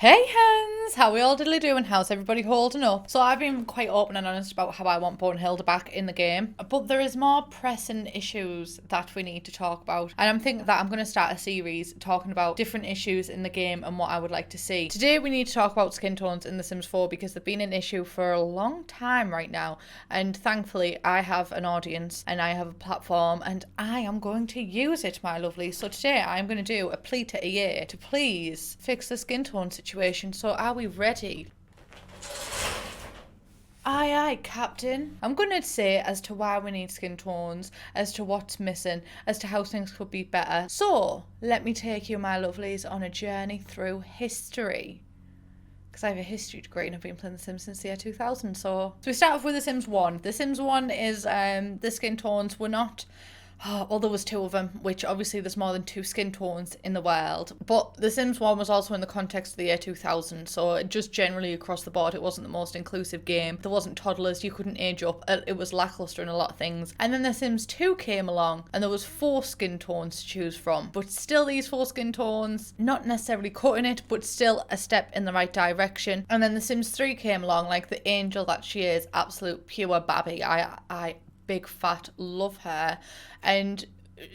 Hey hens, how we all diddly doing? How's everybody holding up? So I've been quite open and honest about how I want Hilda back in the game, but there is more pressing issues that we need to talk about, and I'm thinking that I'm going to start a series talking about different issues in the game and what I would like to see. Today we need to talk about skin tones in The Sims 4 because they've been an issue for a long time right now, and thankfully I have an audience and I have a platform and I am going to use it, my lovely. So today I'm going to do a plea to EA to please fix the skin tone situation. So are we ready? Aye, aye, Captain. I'm going to say as to why we need skin tones, as to what's missing, as to how things could be better. So, let me take you, my lovelies, on a journey through history. Because I have a history degree and I've been playing The Sims since the year 2000. So we start off with The Sims 1. The Sims 1 is, the skin tones were not... well, there was two of them, which obviously there's more than two skin tones in the world. But The Sims 1 was also in the context of the year 2000, so just generally across the board, it wasn't the most inclusive game. There wasn't toddlers, you couldn't age up, it was lackluster in a lot of things. And then The Sims 2 came along, and there was 4 skin tones to choose from. But still these 4 skin tones, not necessarily cutting it, but still a step in the right direction. And then The Sims 3 came along, like the angel that she is, absolute pure babby. I big fat love her, and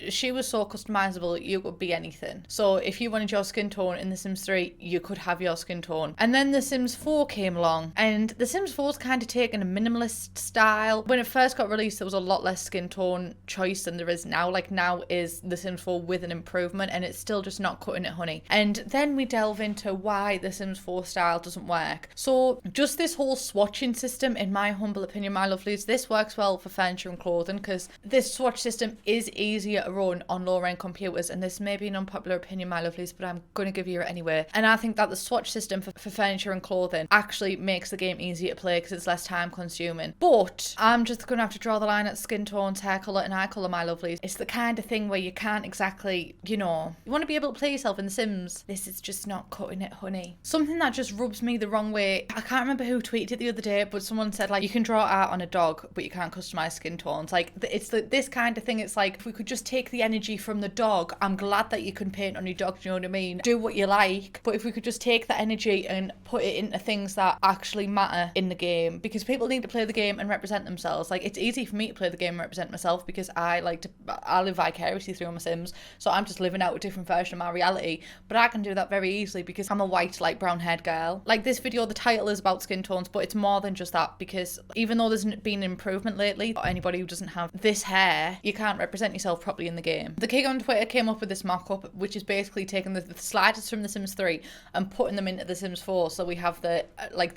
she was so customizable you could be anything. So if you wanted your skin tone in The Sims 3, you could have your skin tone. And then The Sims 4 came along, and The Sims 4's kind of taken a minimalist style. When it first got released, there was a lot less skin tone choice than there is now. Like, now is The Sims 4 with an improvement, and it's still just not cutting it, honey. And then we delve into why The Sims 4 style doesn't work. So just this whole swatching system, in my humble opinion, my lovelies, this works well for furniture and clothing, because this swatch system is easier to run on lower end computers, and this may be an unpopular opinion, my lovelies, but I'm going to give you it anyway. And I think that the swatch system for furniture and clothing actually makes the game easier to play because it's less time consuming. But I'm just going to have to draw the line at skin tones, hair colour and eye colour, my lovelies. It's the kind of thing where you can't exactly, you want to be able to play yourself in The Sims. This is just not cutting it, honey. Something that just rubs me the wrong way, I can't remember who tweeted it the other day, but someone said, like, you can draw art on a dog but you can't customise skin tones. Like, it's this kind of thing. It's like, if we could just take the energy from the dog, I'm glad that you can paint on your dog, do you know what I mean? Do what you like, but if we could just take that energy and put it into things that actually matter in the game, because people need to play the game and represent themselves. Like, it's easy for me to play the game and represent myself because I live vicariously through my Sims, so I'm just living out a different version of my reality, but I can do that very easily because I'm a white, light brown haired girl. Like, this video, the title is about skin tones, but it's more than just that, because even though there's been an improvement lately, or anybody who doesn't have this hair, you can't represent yourself properly in the game. The kid on Twitter came up with this mock-up, which is basically taking the sliders from The Sims 3 and putting them into The Sims 4, so we have the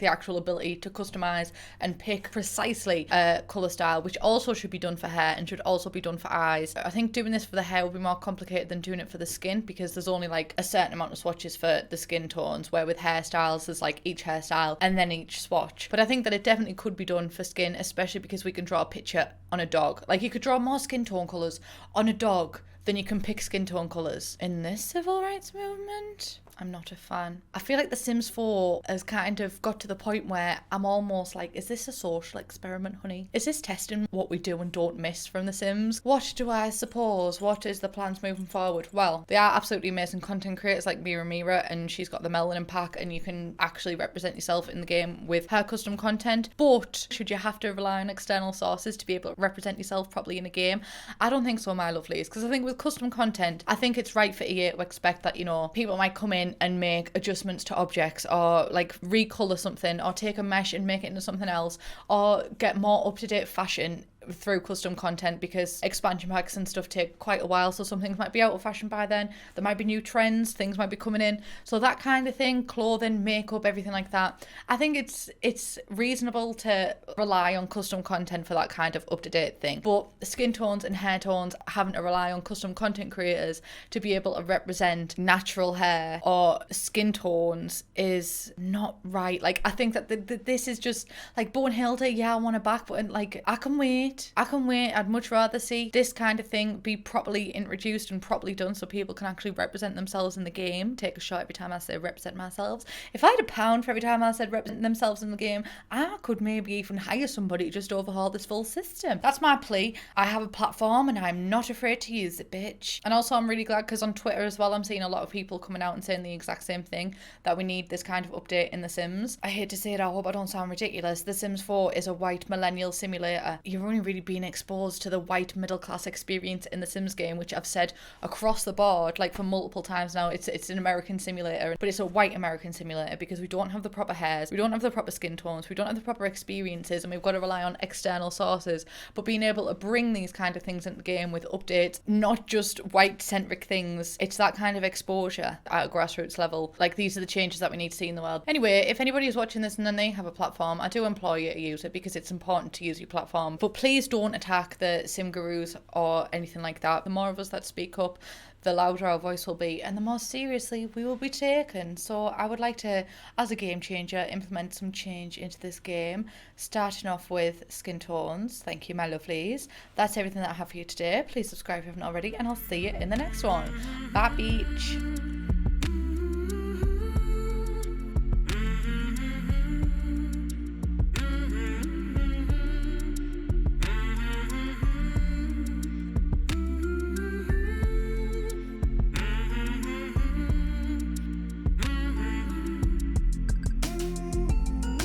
actual ability to customize and pick precisely a color style, which also should be done for hair and should also be done for eyes. I think doing this for the hair will be more complicated than doing it for the skin, because there's only like a certain amount of swatches for the skin tones, where with hairstyles there's like each hairstyle and then each swatch. But I think that it definitely could be done for skin, especially because we can draw a picture on a dog. Like, you could draw more skin tone colors on a dog than you can pick skin tone colours. In this civil rights movement, I'm not a fan. I feel like The Sims 4 has kind of got to the point where I'm almost like, is this a social experiment, honey? Is this testing what we do and don't miss from The Sims? What do I suppose? What is the plans moving forward? Well, they are absolutely amazing content creators like Mira, and she's got the melanin pack, and you can actually represent yourself in the game with her custom content. But should you have to rely on external sources to be able to represent yourself properly in a game? I don't think so, my lovelies, because I think with custom content, I think it's right for EA to expect that, people might come in and make adjustments to objects, or like recolor something, or take a mesh and make it into something else, or get more up-to-date fashion through custom content, because expansion packs and stuff take quite a while, so some things might be out of fashion by then. There might be new trends, things might be coming in, so that kind of thing, clothing, makeup, everything like that. I think it's reasonable to rely on custom content for that kind of up-to-date thing, but skin tones and hair tones, having to rely on custom content creators to be able to represent natural hair or skin tones is not right. Like, I think that this is just like, Bo and Hilda, yeah, I want her back, but like, I can wait. wait. I can wait. I'd much rather see this kind of thing be properly introduced and properly done so people can actually represent themselves in the game. Take a shot every time I say represent myself. If I had £1 for every time I said represent themselves in the game, I could maybe even hire somebody to just overhaul this full system. That's my plea. I have a platform and I'm not afraid to use it, bitch. And also I'm really glad because on Twitter as well, I'm seeing a lot of people coming out and saying the exact same thing, that we need this kind of update in The Sims. I hate to say it, I hope I don't sound ridiculous. The Sims 4 is a white millennial simulator. You're only really being exposed to the white middle class experience in the Sims game, which I've said across the board, like for multiple times now. It's an American simulator, but it's a white American simulator because we don't have the proper hairs, we don't have the proper skin tones, we don't have the proper experiences, and we've got to rely on external sources. But being able to bring these kind of things into the game with updates, not just white-centric things, it's that kind of exposure at a grassroots level. Like, these are the changes that we need to see in the world. Anyway, if anybody is watching this and then they have a platform, I do implore you to use it because it's important to use your platform. But please don't attack the sim gurus or anything like that. The more of us that speak up, the louder our voice will be and the more seriously we will be taken. So I would like to, as a game changer, implement some change into this game, starting off with skin tones. Thank you, my lovelies. That's everything that I have for you today. Please subscribe if you haven't already, and I'll see you in the next one. Bye, beach.